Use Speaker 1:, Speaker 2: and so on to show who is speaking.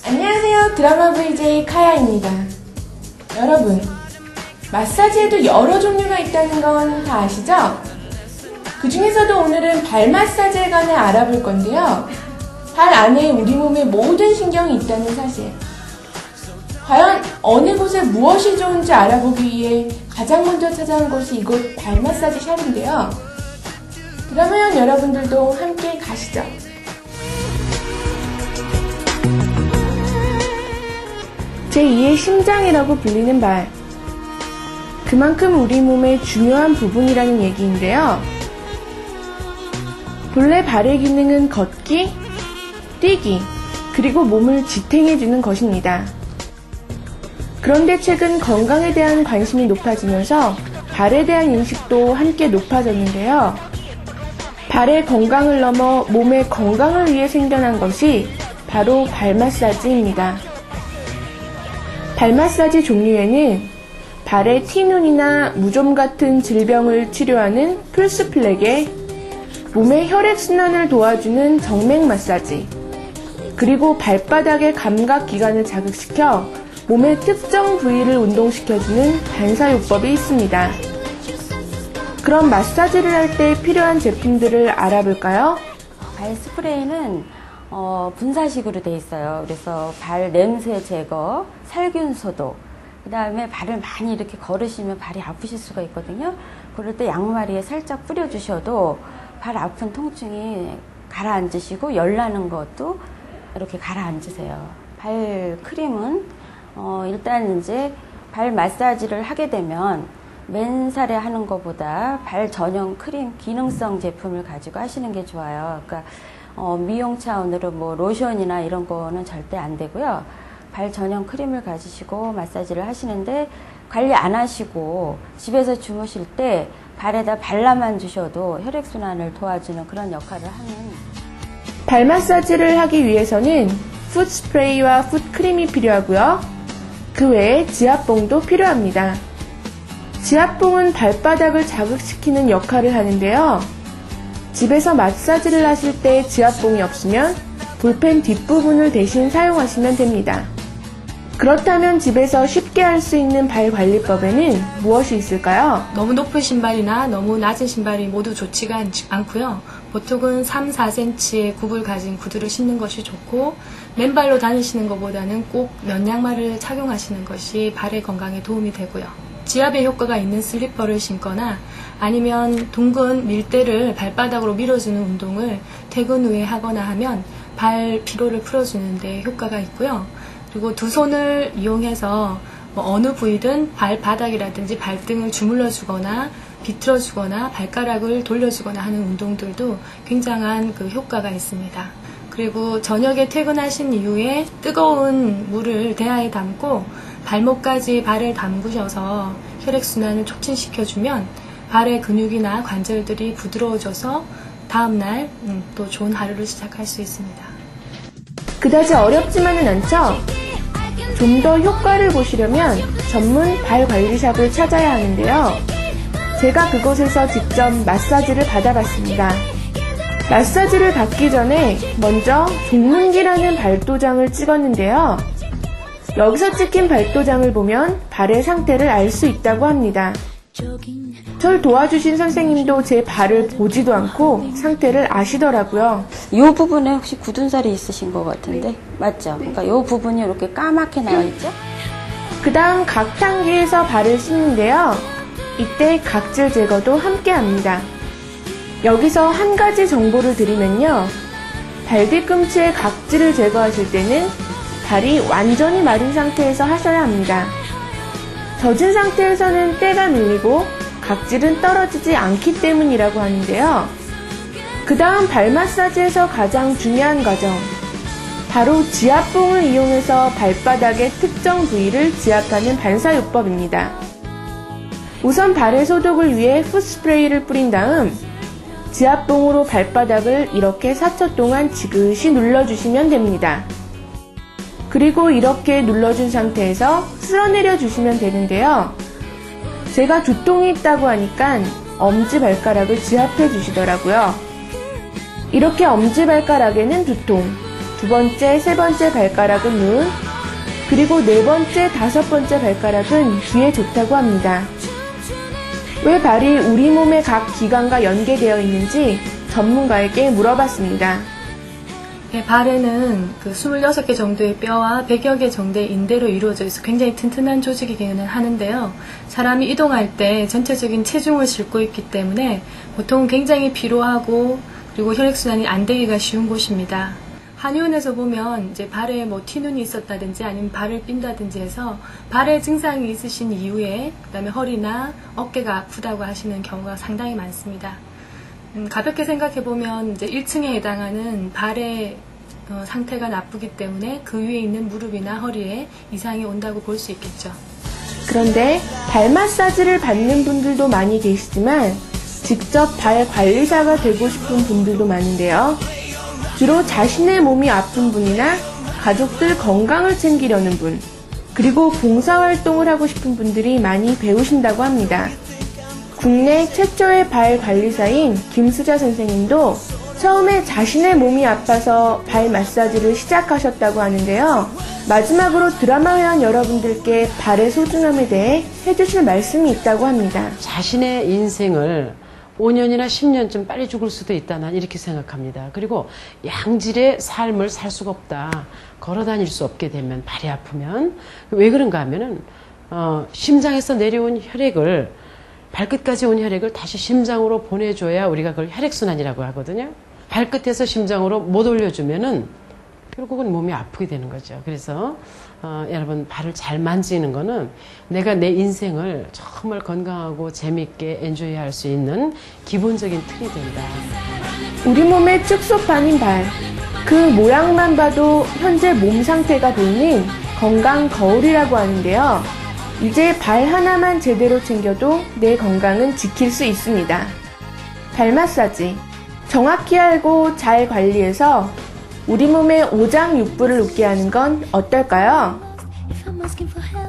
Speaker 1: 안녕하세요. 드라마 VJ 카야입니다. 여러분, 마사지에도 여러 종류가 있다는 건 다 아시죠? 그 중에서도 오늘은 발 마사지에 관해 알아볼 건데요. 발 안에 우리 몸의 모든 신경이 있다는 사실. 과연 어느 곳에 무엇이 좋은지 알아보기 위해 가장 먼저 찾아온 곳이 이곳 발 마사지 샵인데요. 그러면 여러분들도 함께 가시죠. 제2의 심장이라고 불리는 발. 그만큼 우리 몸의 중요한 부분이라는 얘기인데요. 본래 발의 기능은 걷기, 뛰기, 그리고 몸을 지탱해주는 것입니다. 그런데 최근 건강에 대한 관심이 높아지면서 발에 대한 인식도 함께 높아졌는데요. 발의 건강을 넘어 몸의 건강을 위해 생겨난 것이 바로 발 마사지입니다. 발 마사지 종류에는 발의 티눈이나 무좀 같은 질병을 치료하는 풀스플렉에 몸의 혈액순환을 도와주는 정맥 마사지, 그리고 발바닥의 감각기관을 자극시켜 몸의 특정 부위를 운동시켜주는 반사요법이 있습니다. 그럼 마사지를 할 때 필요한 제품들을 알아볼까요?
Speaker 2: 발 스프레이는 분사식으로 되어 있어요. 그래서 발 냄새 제거, 살균 소독, 그 다음에 발을 많이 이렇게 걸으시면 발이 아프실 수가 있거든요. 그럴 때 양말이에 살짝 뿌려주셔도 발 아픈 통증이 가라앉으시고 열나는 것도 이렇게 가라앉으세요. 발 크림은 일단 이제 발 마사지를 하게 되면 맨살에 하는 것보다 발 전용 크림 기능성 제품을 가지고 하시는 게 좋아요. 그러니까 미용 차원으로 뭐 로션이나 이런 거는 절대 안 되고요. 발 전용 크림을 가지시고 마사지를 하시는데 관리 안 하시고 집에서 주무실 때 발에다 발라만 주셔도 혈액순환을 도와주는 그런 역할을 하는.
Speaker 1: 발 마사지를 하기 위해서는 풋 스프레이와 풋 크림이 필요하고요. 그 외에 지압봉도 필요합니다. 지압봉은 발바닥을 자극시키는 역할을 하는데요. 집에서 마사지를 하실 때 지압봉이 없으면 볼펜 뒷부분을 대신 사용하시면 됩니다. 그렇다면 집에서 쉽게 할 수 있는 발 관리법에는 무엇이 있을까요?
Speaker 3: 너무 높은 신발이나 너무 낮은 신발이 모두 좋지가 않고요. 보통은 3, 4cm의 굽을 가진 구두를 신는 것이 좋고, 맨발로 다니시는 것보다는 꼭 면양말을 착용하시는 것이 발의 건강에 도움이 되고요. 지압의 효과가 있는 슬리퍼를 신거나 아니면 둥근 밀대를 발바닥으로 밀어주는 운동을 퇴근 후에 하거나 하면 발 피로를 풀어주는 데 효과가 있고요. 그리고 두 손을 이용해서 어느 부위든 발바닥이라든지 발등을 주물러 주거나 비틀어 주거나 발가락을 돌려주거나 하는 운동들도 굉장한 그 효과가 있습니다. 그리고 저녁에 퇴근하신 이후에 뜨거운 물을 대야에 담고 발목까지 발을 담그셔서 혈액순환을 촉진시켜주면 발의 근육이나 관절들이 부드러워져서 다음날 또 좋은 하루를 시작할 수 있습니다.
Speaker 1: 그다지 어렵지만은 않죠? 좀 더 효과를 보시려면 전문 발 관리샵을 찾아야 하는데요. 제가 그곳에서 직접 마사지를 받아봤습니다. 마사지를 받기 전에 먼저 종문기라는 발도장을 찍었는데요. 여기서 찍힌 발도장을 보면 발의 상태를 알 수 있다고 합니다. 절 도와주신 선생님도 제 발을 보지도 않고 상태를 아시더라고요.
Speaker 2: 이 부분에 혹시 굳은 살이 있으신 것 같은데 맞죠? 그러니까 이 부분이 이렇게 까맣게 나와 있죠?
Speaker 1: 그 다음 각탕기에서 발을 씻는데요. 이때 각질 제거도 함께 합니다. 여기서 한 가지 정보를 드리면요. 발 뒤꿈치의 각질을 제거하실 때는 발이 완전히 마른 상태에서 하셔야 합니다. 젖은 상태에서는 때가 밀리고 각질은 떨어지지 않기 때문이라고 하는데요. 그 다음 발 마사지에서 가장 중요한 과정, 바로 지압봉을 이용해서 발바닥의 특정 부위를 지압하는 반사요법입니다. 우선 발의 소독을 위해 풋스프레이를 뿌린 다음 지압봉으로 발바닥을 이렇게 4초 동안 지그시 눌러주시면 됩니다. 그리고 이렇게 눌러준 상태에서 쓸어내려 주시면 되는데요. 제가 두통이 있다고 하니까 엄지발가락을 지압해 주시더라고요. 이렇게 엄지발가락에는 두통, 두 번째, 세 번째 발가락은 눈, 그리고 네 번째, 다섯 번째 발가락은 귀에 좋다고 합니다. 왜 발이 우리 몸의 각 기관과 연계되어 있는지 전문가에게 물어봤습니다.
Speaker 3: 네, 발에는 26개 정도의 뼈와 100여 개 정도의 인대로 이루어져 있어 굉장히 튼튼한 조직이기는 하는데요. 사람이 이동할 때 전체적인 체중을 싣고 있기 때문에 보통 굉장히 피로하고 그리고 혈액순환이 안 되기가 쉬운 곳입니다. 한의원에서 보면 이제 발에 티눈이 있었다든지 아니면 발을 삔다든지 해서 발에 증상이 있으신 이후에 그다음에 허리나 어깨가 아프다고 하시는 경우가 상당히 많습니다. 가볍게 생각해보면 이제 1층에 해당하는 발의 상태가 나쁘기 때문에 그 위에 있는 무릎이나 허리에 이상이 온다고 볼 수 있겠죠.
Speaker 1: 그런데 발 마사지를 받는 분들도 많이 계시지만 직접 발 관리사가 되고 싶은 분들도 많은데요. 주로 자신의 몸이 아픈 분이나 가족들 건강을 챙기려는 분, 그리고 봉사활동을 하고 싶은 분들이 많이 배우신다고 합니다. 국내 최초의 발 관리사인 김수자 선생님도 처음에 자신의 몸이 아파서 발 마사지를 시작하셨다고 하는데요. 마지막으로 드라마 회원 여러분들께 발의 소중함에 대해 해주실 말씀이 있다고 합니다.
Speaker 4: 자신의 인생을 5년이나 10년쯤 빨리 죽을 수도 있다. 난 이렇게 생각합니다. 그리고 양질의 삶을 살 수가 없다. 걸어 다닐 수 없게 되면, 발이 아프면. 왜 그런가 하면은 심장에서 내려온 혈액을, 발끝까지 온 혈액을 다시 심장으로 보내줘야 우리가 그걸 혈액순환이라고 하거든요. 발끝에서 심장으로 못 올려주면은 결국은 몸이 아프게 되는 거죠. 그래서 여러분, 발을 잘 만지는 거는 내가 내 인생을 정말 건강하고 재밌게 엔조이할 수 있는 기본적인 틀이 된다.
Speaker 1: 우리 몸의 축소판인 발, 그 모양만 봐도 현재 몸 상태가 보이는 건강 거울이라고 하는데요. 이제 발 하나만 제대로 챙겨도 내 건강은 지킬 수 있습니다. 발 마사지, 정확히 알고 잘 관리해서 우리 몸의 오장육부를 웃게 하는 건 어떨까요?
Speaker 5: If I'm asking for help